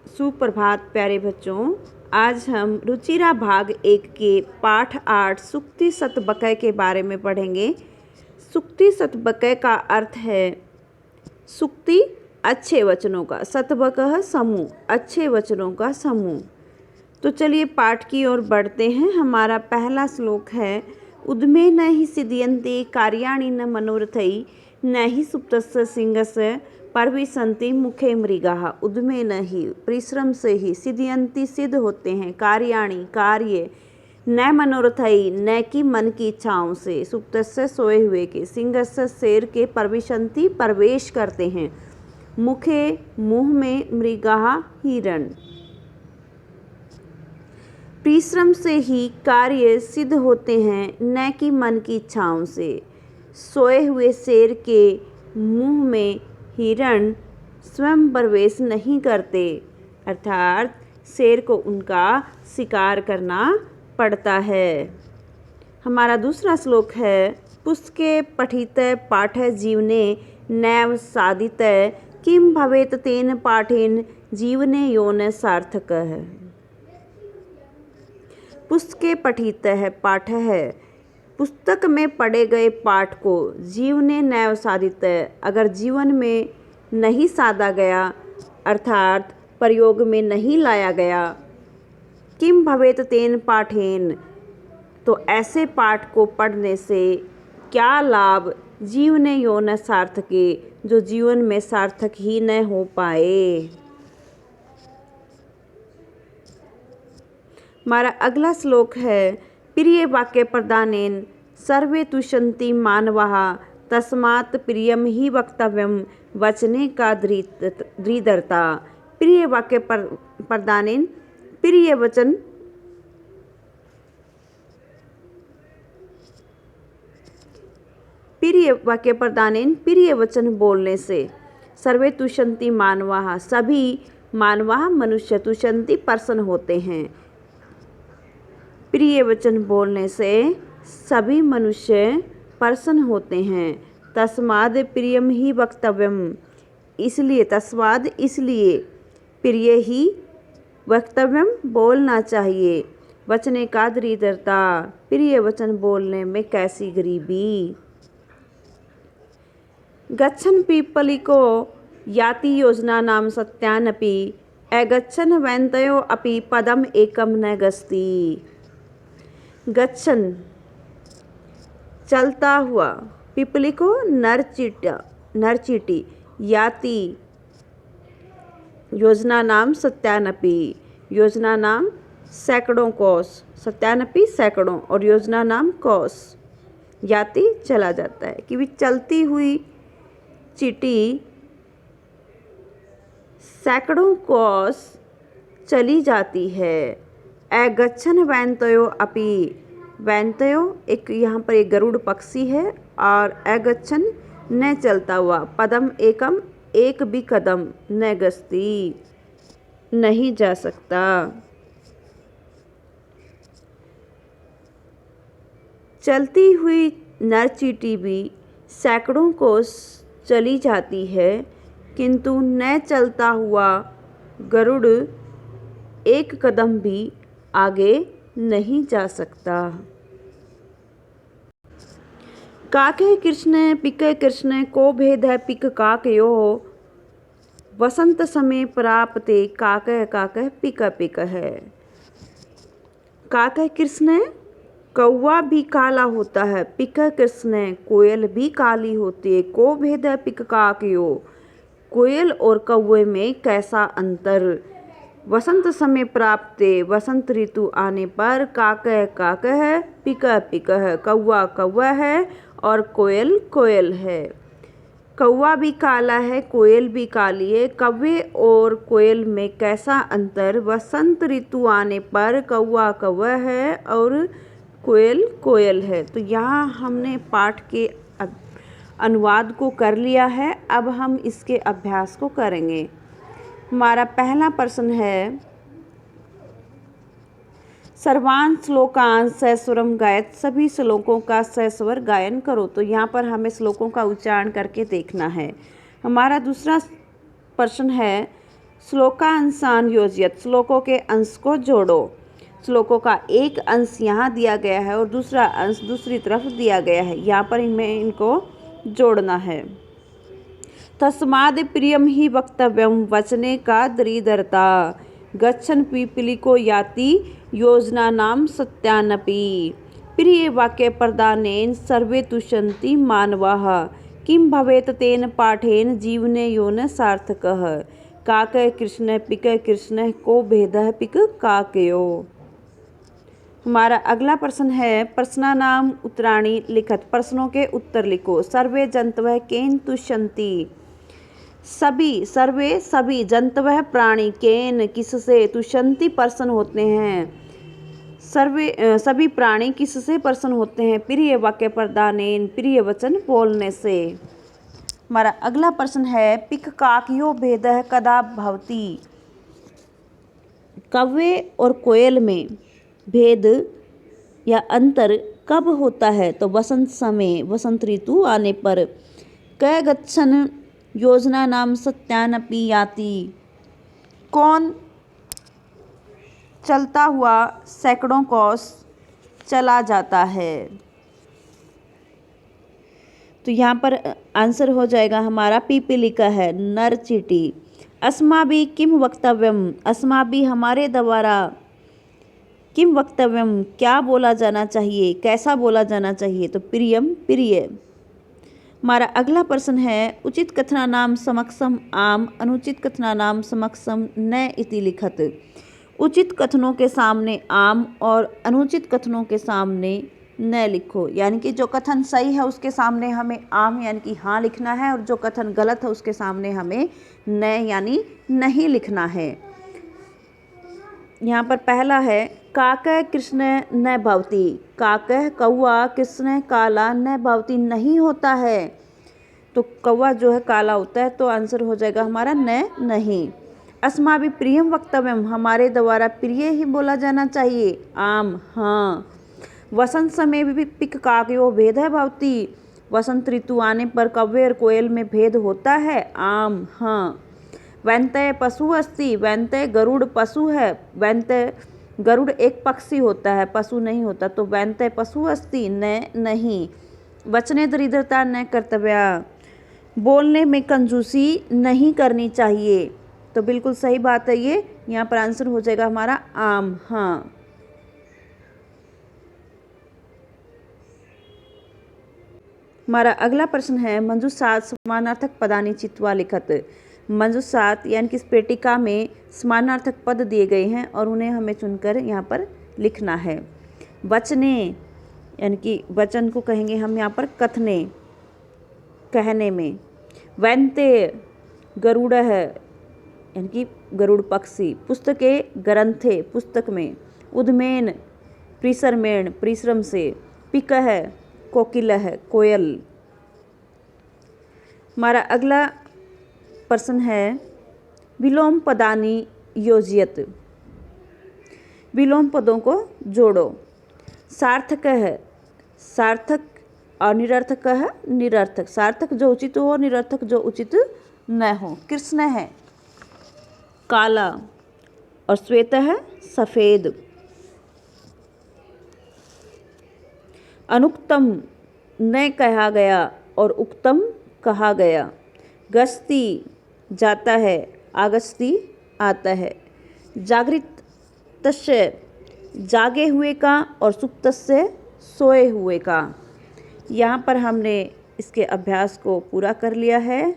सुप्रभात प्यारे बच्चों। आज हम रुचिरा भाग 1 के पाठ 8 सुक्ति सतबकय के बारे में पढ़ेंगे। सुक्ति सतबकय का अर्थ है सुक्ति अच्छे वचनों का, सतबकह समूह, अच्छे वचनों का समूह। तो चलिए पाठ की ओर बढ़ते हैं। हमारा पहला श्लोक है उद्मे न हि सिद्ध्यन्ति कार्याणि न मनोरथै न हि सुप्तस्य सिंहस्य परविशन्ति मुखे मृगाः। उद्मे न ही, परिश्रम से ही, सिद्ध्यन्ति सिद्ध होते हैं, कार्याणि कार्य, न मनोरथई न कि मन की इच्छाओं से, सुप्तस्य सोए हुए के, सिंहस्य शेर के, परविशन्ति प्रवेश करते हैं, मुखे मुँह में, मृगाः हिरण। परिश्रम से ही कार्य सिद्ध होते हैं न कि मन की इच्छाओं से। सोए हुए शेर के मुंह में हिरण स्वयं प्रवेश नहीं करते, अर्थात शेर को उनका शिकार करना पड़ता है। हमारा दूसरा श्लोक है पुष्के पठित पाठ जीवने नैव साधित किम भवेत तेन पाठेन जीवने योन सार्थकः। पुस्तके पठित है, पाठ है, पुस्तक में पढ़े गए पाठ को जीवने नैव साधित, अगर जीवन में नहीं साधा गया अर्थात प्रयोग में नहीं लाया गया, किम भवेत तेन पाठेन, तो ऐसे पाठ को पढ़ने से क्या लाभ, जीवने योन सार्थके, जो जीवन में सार्थक ही न हो पाए। हमारा अगला श्लोक है प्रिय वाक्य प्रदानेन सर्वे तुष्यन्ति मानवाः तस्मात् प्रियम ही वक्तव्यम वचने का दृढ़ता। प्रिय वाक्य प्रदानेन, प्रिय वचन, प्रिय वाक्य प्रदानेन, प्रिय वचन बोलने से, सर्वे तुष्यन्ति मानवाः, सभी मानवाः मनुष्य, तुष्यन्ति पर्सन होते हैं, प्रिय वचन बोलने से सभी मनुष्य प्रसन्न होते हैं। तस्माद प्रियम ही वक्तव्यम, इसलिए, तस्माद इसलिए, प्रिय ही वक्तव्यम बोलना चाहिए, वचने का दृढ़ता, प्रिय वचन बोलने में कैसी गरीबी। गच्छन् पीपलिको याति योजना नाम सत्यानपि अगच्छन् वैन्तयो अपि पदम एकम न गस्ति। गच्छन चलता हुआ, पिपलिको नरचीटी, याति योजना नाम सत्यानपि, योजना नाम सैकड़ों कोस, सत्यानपि सैकड़ों और योजना नाम कोस, याति चला जाता है कि भी चलती हुई चीटी सैकड़ों कोस चली जाती है। अगच्छन वैन्तयो अपि, वैन्तयो एक यहाँ पर एक गरुड़ पक्षी है, और अगच्छन न चलता हुआ, पदम एकम एक भी कदम, न गस्ती नहीं जा सकता। चलती हुई नरचीटी भी सैकड़ों कोस चली जाती है, किंतु न चलता हुआ गरुड़ एक कदम भी आगे नहीं जा सकता। काके कृष्ण पिक कृष्ण को भेद है पिक काकयो, वसंत समय प्राप्ते काकह काकह पिक पिक है। काकह कृष्ण, कौवा भी काला होता है, पिक कृष्ण, कोयल भी काली होती है, को भेद है पिक काकयो, कोयल और कौवे में कैसा अंतर। वसंत समय प्राप्ते, वसंत ऋतु आने पर, काकह काकह पिक पिक है, कौवा कौवा है और कोयल कोयल है। कौवा भी काला है, कोयल भी काली है, कौवे और कोयल में कैसा अंतर। वसंत ऋतु आने पर कौवा कौवा है और कोयल कोयल है। तो यहाँ हमने पाठ के अनुवाद को कर लिया है, अब हम इसके अभ्यास को करेंगे। हमारा पहला प्रश्न है सर्वान् श्लोकान् सस्वरम गायत, सभी श्लोकों का सस्वर गायन करो। तो यहाँ पर हमें श्लोकों का उच्चारण करके देखना है। हमारा दूसरा प्रश्न है श्लोकांशान योजयत, श्लोकों के अंश को जोड़ो। श्लोकों का एक अंश यहाँ दिया गया है और दूसरा अंश दूसरी तरफ दिया गया है, यहाँ पर हमें इनको जोड़ना है। तस्माद् प्रियम ही वक्तव्यम वचने का दरिद्रता, गच्छन् पीपलिको याति योजना नाम सत्यानपि, प्रिय वाक्य प्रदानेन सर्वे तुष्यन्ति मानवाः, किं भवेत् तेन पाठेन जीवने यो न सार्थकः, काकः कृष्णः पिकः कृष्णः को भेदः पिक काकयो। हमारा अगला प्रश्न है प्रश्नानाम उत्तराणि लिखत, प्रश्नों के उत्तर लिखो। सर्वे जंतवः केन तुष्यन्ति, सभी सर्वे सभी जंतवः प्राणी केन किससे तुष्यन्ति प्रसन्न होते हैं, सर्वे सभी प्राणी किससे प्रसन्न होते हैं, प्रिय वाक्य प्रदानेन प्रिय वचन बोलने से। हमारा अगला प्रश्न है पिक काकयो भेदः कदा भवति, कौवे और कोयल में भेद या अंतर कब होता है, तो वसंत समय, वसंत ऋतु आने पर। क गच्छन् योजना नाम सत्यानपि याति, कौन चलता हुआ सैकड़ों कोस चला जाता है। तो यहाँ पर आंसर हो जाएगा हमारा पीपीलिका है, नर चींटी। अस्माभि किम वक्तव्यम, अस्माभि हमारे द्वारा, किम वक्तव्यम क्या बोला जाना चाहिए, कैसा बोला जाना चाहिए, तो प्रियम प्रिय। हमारा अगला प्रश्न है उचित कथनानाम समक्षम आम, अनुचित कथनानाम समक्षम न इति लिखत। उचित कथनों के सामने आम और अनुचित कथनों के सामने न लिखो, यानी कि जो कथन सही है उसके सामने हमें आम यानी कि हाँ लिखना है, और जो कथन गलत है उसके सामने हमें न यानी नहीं लिखना है। यहाँ पर पहला है काकः कृष्ण न भवति, काकः कौआ कृष्ण काला न भवति नहीं होता है, तो कौआ जो है काला होता है, तो आंसर हो जाएगा हमारा न नहीं। अस्माभि प्रियम वक्तव्यम हमारे द्वारा प्रिय ही बोला जाना चाहिए, आम हाँ। वसंत समय भी पिक काकयो भेदः भवति, वसंत ऋतु आने पर कौवे और कोयल में भेद होता है, आम हाँ। वैंतय पशु अस्ति, वैंतय गरुड़ पशु है, वैंतय गरुड़ एक पक्षी होता है, पशु नहीं होता, तो वैंतय पशु अस्ति न नहीं। वचने दरिद्रता न कर्तव्या, बोलने में कंजूसी नहीं करनी चाहिए, तो बिल्कुल सही बात है ये। यहाँ पर आंसर हो जाएगा हमारा आम हाँ। हमारा अगला प्रश्न है मंजूषात् समानार्थक पदानि चित्वा लिखत। मंजूषात् यानी कि इस पेटिका में समानार्थक पद दिए गए हैं और उन्हें हमें चुनकर यहाँ पर लिखना है। वचने यानी कि वचन को कहेंगे हम यहाँ पर कथने, कहने में। वैंते गरुड़ है यानी कि गरुड़ पक्षी। पुस्तके ग्रंथे पुस्तक में। उद्मेन परिसरमेण परिश्रम से। पिक है कोकिल है कोयल। हमारा अगला प्रश्न है विलोम पदानि योजयत। विलोम पदों को जोड़ो। सार्थक है सार्थक और निरर्थक है निरर्थक। सार्थक जो उचित हो, निरर्थक जो उचित न हो। कृष्ण है काला और श्वेत है सफ़ेद। अनुक्तम न कहा गया और उक्तम कहा गया। गस्ती जाता है, आगस्ती आता है। जागृत तस्य जागे हुए का और सुप्तस्य सोए हुए का। यहाँ पर हमने इसके अभ्यास को पूरा कर लिया है।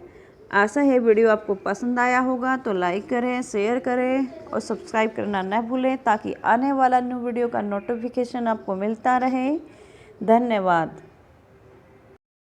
आशा है वीडियो आपको पसंद आया होगा, तो लाइक करें, शेयर करें और सब्सक्राइब करना न भूलें ताकि आने वाला न्यू वीडियो का नोटिफिकेशन आपको मिलता रहे। धन्यवाद।